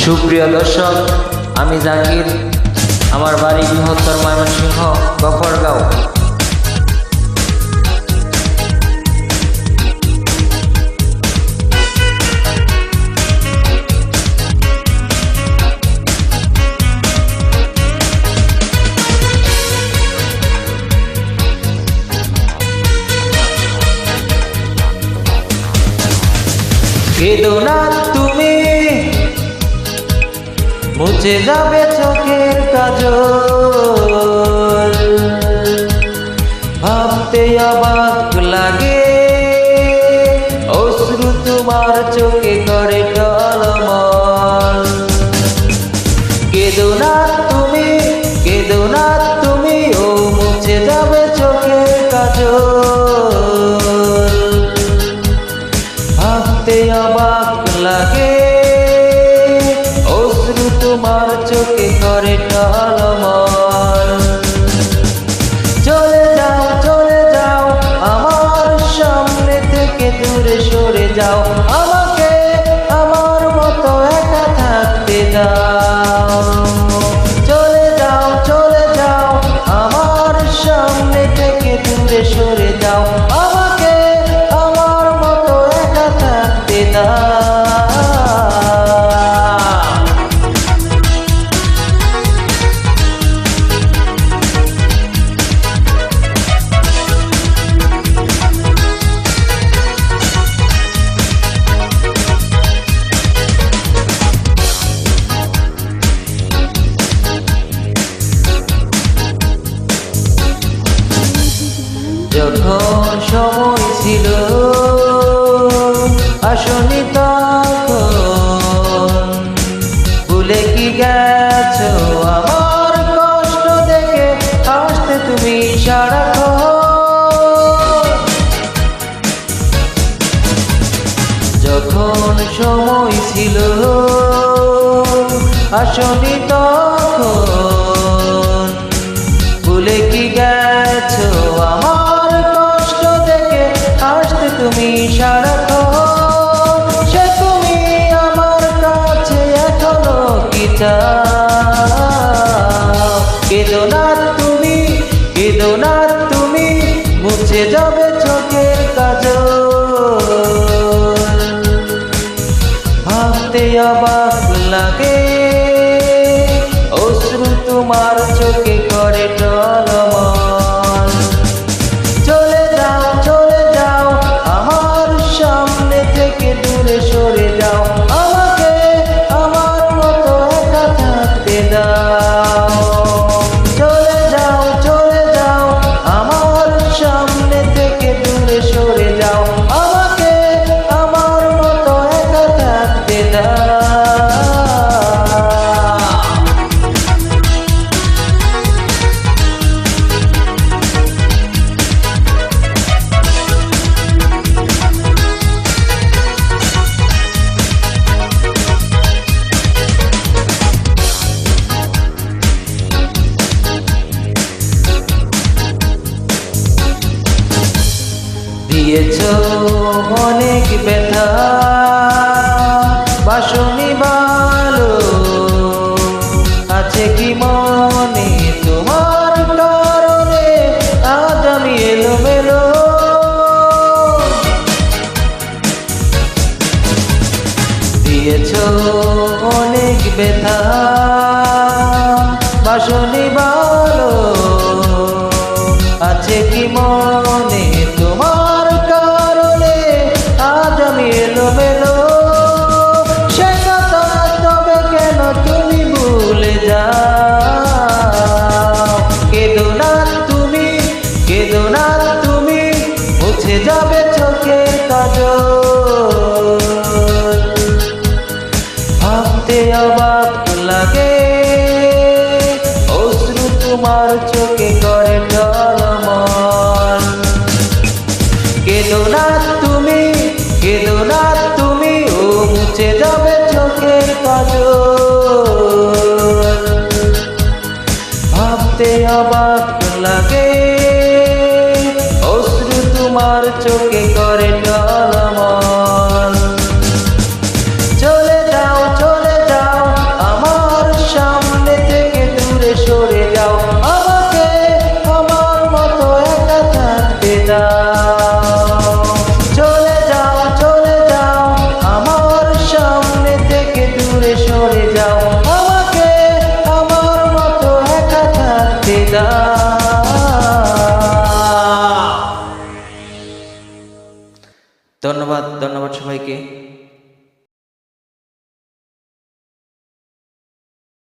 সুপ্রিয় দর্শক, আমি জাকির। আমার বাড়ি বৃহত্তর ময়মনসিংহ, গফরগাঁও। কেঁদো না তুমি, মুছে যাবে চোখের কাজল। ভাবতে অবাক লাগে, অশ্রু তোমার চোখে করে টলমল। কেঁদো না তুমি, কেঁদো না তুমি, ও মুছে যাবে চোখের কাজল। ভাবতে অবাক লাগে, অশ্রু তোমার চোখে করে টলমল। চলে যাও, চলে যাও, আমার সামনে থেকে দূরে সরে যাও। আমাকে আমার মতো একা থাকতে দাও। চলে যাও, চলে যাও, আমার সামনে থেকে দূরে সরে যাও। আমাকে আমার মতো একা থাকতে দাও। যখন সময় ছিল আসনি তখন, ভুলে কি গেছো আমার কষ্ট দেখে হাসতে তুমি সারাক্ষণ। যখন সময় ছিল আসনি তখন, ভুলে কি গেছো আমার কষ্ট দেখে হাসতে তুমি সারাক্ষণ। সে তুমি আমার কাছে এখনো কি চাও? কেঁদো না তুমি, কেঁদো না তুমি, মুছে যাবে চোখের কাজল। ভাবতে অবাক লাগে, অশ্রু তোমার চোখে করে টলমল। চলে যাও, চলে যাও, আমার সামনে থেকে দূরে সরে যাও। আমাকে আমার মতো একা থাকতে দাও। চলে যাও, চলে যাও, আমার সামনে থেকে দূরে সরে যাও। আমাকে আমার মতো একা থাকতে দাও। দিয়েছ অনেক ব্যথা, বাসনি ভালো, আছে কি মনে তোমার কারণে আজ আমি এলোমেলো। দিয়েছ অনেক ব্যথা, বাসনি ভালো, আছে কি মনে তোমার কারণে আজ আমি এলোমেলো। সে কথা তবে কেন তুমি ভুলে যাও? কেঁদো না তুমি, কেঁদো না তুমি, মুছে যাবে চোখের কাজল। ভাবতে অবাক লাগে, ধন্যবাদ ধন্যবাদ সবাইকে।